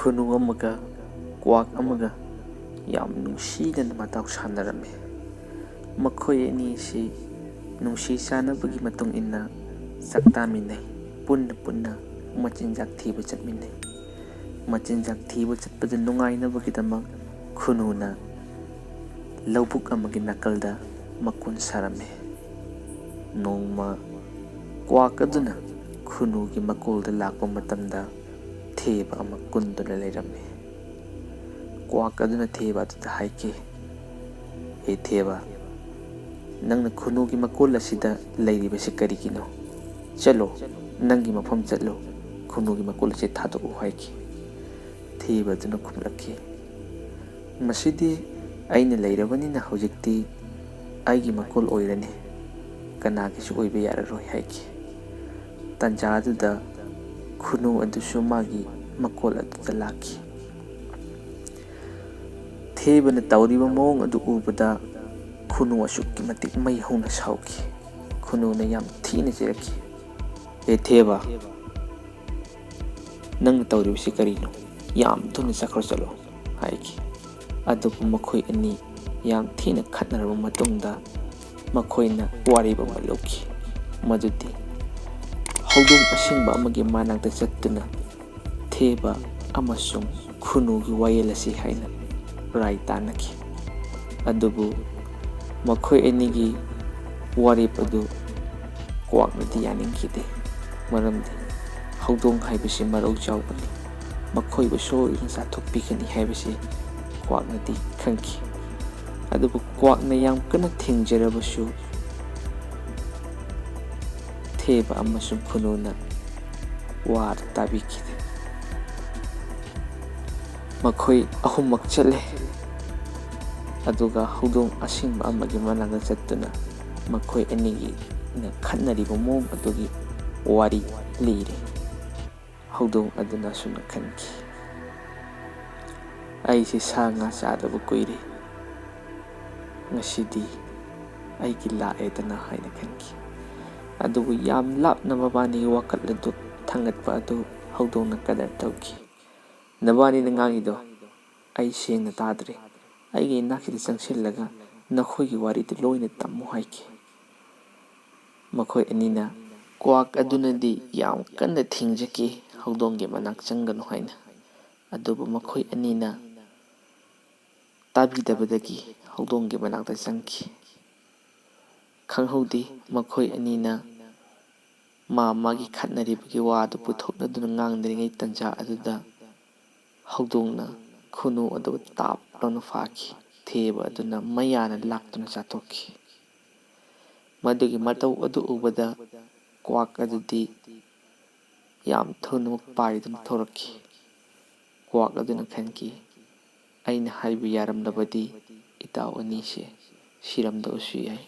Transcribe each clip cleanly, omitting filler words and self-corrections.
ꯈꯨꯅꯨ ꯑꯃꯒ ꯀ꯭ꯋꯥꯛ ꯑꯃꯒ ꯌꯥꯝ ꯅꯨꯡꯁꯤꯅꯅ ꯃꯇꯥꯎ ꯁꯥꯟꯅꯔꯝꯃꯤ꯫ ꯃꯈꯣꯏ ꯑꯅꯤ ꯑꯁꯤ ꯅꯨꯡꯁꯤ ꯆꯥꯟꯅꯕꯒꯤ ꯃꯇꯨꯡ ꯏꯟꯅ ꯆꯥꯛꯇꯥꯃꯤꯟꯅꯩ, ꯄꯨꯟꯅ ꯃꯆꯤꯟꯖꯥꯛ ꯊꯤꯕ ꯆꯠꯃꯤꯟꯅꯩ꯫ ꯃꯆꯤꯟꯖꯥꯛ ꯊꯤꯕ ꯆꯠꯄꯗ ꯅꯨꯡꯉꯥꯏꯅꯕꯒꯤꯗꯃꯛ ꯈꯨꯅꯨꯅ ꯂꯧꯕꯨꯛ ꯑꯃꯒꯤ ꯅꯥꯀꯜꯗ ꯃꯀꯣꯟ ꯁꯥꯔꯝꯃꯤ꯫ ꯅꯣꯡꯃ ꯀ꯭ꯋꯥꯛ ꯑꯗꯨꯅ ꯈꯨꯅꯨꯒꯤ ꯃꯀꯣꯜꯗ ꯂꯥꯛꯄ ꯃꯇꯝꯗ ꯊꯦꯕ ꯑꯃ ꯀꯨꯟꯗꯨꯅ ꯂꯩꯔꯝꯃꯤ꯫ ꯀ꯭ꯋꯥꯛ ꯑꯗꯨꯅ ꯊꯦꯕ ꯑꯗꯨꯗ ꯍꯥꯏꯈꯤ, "ꯍꯦ ꯊꯦꯕ, ꯅꯪꯅ ꯈꯨꯅꯨꯒꯤ ꯃꯀꯣꯜ ꯑꯁꯤꯗ ꯂꯩꯔꯤꯕꯁꯤ ꯀꯔꯤꯒꯤꯅꯣ? ꯆꯠꯂꯣ, ꯅꯪꯒꯤ ꯃꯐꯝ ꯆꯠꯂꯣ, ꯈꯨꯅꯨꯒꯤ ꯃꯀꯣꯜ ꯑꯁꯤ ꯊꯥꯗꯣꯛꯎ" ꯍꯥꯏꯈꯤ꯫ ꯊꯦꯕ ꯑꯗꯨꯅ ꯈꯨꯝꯂꯛꯈꯤ, "ꯃꯁꯤꯗꯤ ꯑꯩꯅ ꯂꯩꯔꯕꯅꯤꯅ ꯍꯧꯖꯤꯛꯇꯤ ꯑꯩꯒꯤ ꯃꯀꯣꯜ ꯑꯣꯏꯔꯅꯤ, ꯀꯅꯥꯒꯤꯁꯨ ꯑꯣꯏꯕ ꯌꯥꯔꯔꯣꯏ" ꯍꯥꯏꯈꯤ꯫ ꯇꯥꯟꯖꯥ ꯑꯗꯨꯗ ꯈꯨꯅꯨ ꯑꯗꯨꯁꯨ ꯃꯥꯒꯤ ꯃꯀꯣꯜ ꯑꯗꯨꯗ ꯂꯥꯛꯈꯤ꯫ ꯊꯦꯕꯅ ꯇꯧꯔꯤꯕ ꯃꯑꯣꯡ ꯑꯗꯨ ꯎꯕꯗ ꯈꯨꯅꯨ ꯑꯁꯨꯛꯀꯤ ꯃꯇꯤꯛ ꯃꯩ ꯍꯧꯅ ꯁꯥꯎꯈꯤ꯫ ꯈꯨꯅꯨꯅ ꯌꯥꯝ ꯊꯤꯅ ꯆꯩꯔꯛꯈꯤ, "ꯍꯦ ꯊꯦꯕ, ꯅꯪꯅ ꯇꯧꯔꯤꯕꯁꯤ ꯀꯔꯤꯅꯣ? ꯌꯥꯝ ꯊꯨꯅ ꯆꯠꯈ꯭ꯔꯣ ꯆꯠꯂꯣ" ꯍꯥꯏꯈꯤ꯫ ꯑꯗꯨꯕꯨ ꯃꯈꯣꯏ ꯑꯅꯤ ꯌꯥꯝ ꯊꯤꯅ ꯈꯠꯅꯔꯕ ꯃꯇꯨꯡꯗ ꯃꯈꯣꯏꯅ ꯋꯥꯔꯦꯞ ꯑꯃ ꯂꯧꯈꯤ, ꯃꯗꯨꯗꯤ ꯍꯧꯗꯣꯡ ꯑꯁꯤꯡꯕ ꯑꯃꯒꯤ ꯃꯅꯥꯛꯇ ꯆꯠꯇꯨꯅ ꯊꯦꯕ ꯑꯃꯁꯨꯡ ꯈꯨꯅꯨꯒꯤ ꯋꯥꯌꯦꯜ ꯑꯁꯤ ꯍꯥꯏꯅ ꯔꯥꯏ ꯇꯥꯟꯅꯈꯤ꯫ ꯑꯗꯨꯕꯨ ꯃꯈꯣꯏ ꯑꯅꯤꯒꯤ ꯋꯥꯔꯦꯞ ꯑꯗꯨ ꯀ꯭ꯋꯥꯛꯅꯗꯤ ꯌꯥꯅꯤꯡꯈꯤꯗꯦ, ꯃꯔꯝꯗꯤ ꯍꯧꯗꯣꯡ ꯍꯥꯏꯕꯁꯤ ꯃꯔꯧ ꯆꯥꯎꯕꯅꯤ, ꯃꯈꯣꯏꯕꯨ ꯁꯣꯏꯗꯅ ꯆꯥꯊꯣꯛꯄꯤꯒꯅꯤ ꯍꯥꯏꯕꯁꯤ ꯀ꯭ꯋꯥꯛꯅꯗꯤ ꯈꯪꯈꯤ꯫ ꯑꯗꯨꯕꯨ ꯀ꯭ꯋꯥꯛꯅ ꯌꯥꯝ ꯀꯟꯅ ꯊꯤꯡꯖꯔꯕꯁꯨ ꯊꯦꯕ ꯑꯃꯁꯨꯡ ꯈꯨꯅꯨꯅ ꯋꯥꯗꯨ ꯇꯥꯕꯤꯈꯤꯗꯦ꯫ ꯃꯈꯣꯏ ꯑꯍꯨꯝꯃꯛ ꯆꯠꯂꯦ, ꯑꯗꯨꯒ ꯍꯧꯗꯣꯡ ꯑꯁꯤꯡꯕ ꯑꯃꯒꯤ ꯃꯅꯥꯛꯇ ꯆꯠꯇꯨꯅ ꯃꯈꯣꯏ ꯑꯅꯤꯒꯤꯅ ꯈꯠꯅꯔꯤꯕ ꯃꯑꯣꯡ ꯑꯗꯨꯒꯤ ꯋꯥꯔꯤ ꯂꯤꯔꯦ꯫ ꯍꯧꯗꯣꯡ ꯑꯗꯨꯅ ꯑꯁꯨꯝꯅ ꯈꯟꯈꯤ, "ꯑꯩꯁꯦ ꯁꯥ ꯉꯥ ꯆꯥꯗꯕ ꯀꯨꯏꯔꯦ, ꯉꯁꯤꯗꯤ ꯑꯩꯒꯤ ꯂꯥꯛꯑꯦꯗꯅ" ꯍꯥꯏꯅ ꯈꯟꯈꯤ꯫ ꯑꯗꯨꯕꯨ ꯌꯥꯝ ꯂꯥꯞꯅ ꯃꯕꯥꯅꯤꯒꯤ ꯋꯥꯀꯠ ꯑꯗꯨ ꯊꯥꯡꯒꯠꯄ ꯑꯗꯨ ꯍꯧꯗꯣꯡꯅ ꯀꯗꯔ ꯇꯧꯈꯤ꯫ "ꯅꯕꯥꯅꯤꯅ ꯉꯥꯡꯉꯤꯗꯣ ꯑꯩ ꯁꯦꯡꯅ ꯇꯥꯗ꯭ꯔꯦ, ꯑꯩꯒꯤ ꯏꯅꯥꯛꯁꯤꯗ ꯆꯪꯁꯤꯜꯂꯒ ꯅꯈꯣꯏꯒꯤ ꯋꯥꯔꯤꯗꯨ ꯂꯣꯏꯅ ꯇꯝꯃꯨ" ꯍꯥꯏꯈꯤ꯫ ꯃꯈꯣꯏ ꯑꯅꯤꯅ ꯀ꯭ꯋꯥꯛ ꯑꯗꯨꯅꯗꯤ ꯌꯥꯝ ꯀꯟꯅ ꯊꯤꯡꯖꯈꯤ ꯍꯧꯗꯣꯡꯒꯤ ꯃꯅꯥꯛ ꯆꯪꯒꯅꯨ ꯍꯥꯏꯅ, ꯑꯗꯨꯕꯨ ꯃꯈꯣꯏ ꯑꯅꯤꯅ ꯇꯥꯕꯤꯗꯕꯗꯒꯤ ꯍꯧꯗꯣꯡꯒꯤ ꯃꯅꯥꯛꯇ ꯆꯪꯈꯤ꯫ ꯈꯪꯍꯧꯗꯦ ꯃꯈꯣꯏ ꯑꯅꯤꯅ ꯃꯥꯒꯤ ꯈꯠꯅꯔꯤꯕꯒꯤ ꯋꯥꯗꯨ ꯄꯨꯊꯣꯛꯅꯗꯨꯅ ꯉꯥꯡꯅꯔꯤꯉꯩ ꯇꯥꯟꯖꯥ ꯑꯗꯨꯗ ꯍꯧꯗꯣꯡꯅ ꯈꯨꯅꯨ ꯑꯗꯨ ꯇꯥꯞ ꯂꯥꯎꯅ ꯐꯥꯈꯤ꯫ ꯊꯦꯕ ꯑꯗꯨꯅ ꯃꯌꯥꯅ ꯂꯥꯛꯇꯨꯅ ꯆꯥꯊꯣꯛꯈꯤ꯫ ꯃꯗꯨꯒꯤ ꯃꯇꯧ ꯑꯗꯨ ꯎꯕꯗ ꯀ꯭ꯋꯥꯛ ꯑꯗꯨꯗꯤ ꯌꯥꯝ ꯊꯨꯅꯃꯛ ꯄꯥꯏꯗꯨꯅ ꯊꯧꯔꯛꯈꯤ꯫ ꯀ꯭ꯋꯥꯛ ꯑꯗꯨꯅ ꯈꯟꯈꯤ, "ꯑꯩꯅ ꯍꯥꯏꯕ ꯌꯥꯔꯝꯂꯕꯗꯤ ꯏꯇꯥꯎ ꯑꯅꯤꯁꯦ ꯁꯤꯔꯝꯗꯕꯁꯨ ꯌꯥꯏ"꯫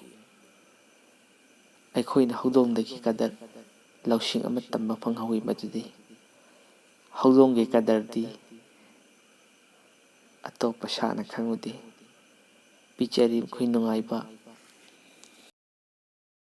ꯑꯩꯈꯣꯏꯅ ꯍꯧꯗꯣꯡꯗꯒꯤ ꯀꯗꯔ ꯂꯧꯁꯤꯡ ꯑꯃ ꯇꯝꯕ ꯐꯪꯍꯧꯏ, ꯃꯗꯨꯗꯤ ꯍꯧꯗꯣꯡꯒꯤ ꯀꯗꯔꯗꯤ ꯑꯇꯣꯞꯄ ꯁꯥꯅ ꯈꯪꯉꯨꯗꯦ, ꯄꯤꯖꯔꯤ ꯃꯈꯣꯏ ꯅꯨꯡꯉꯥꯏꯕ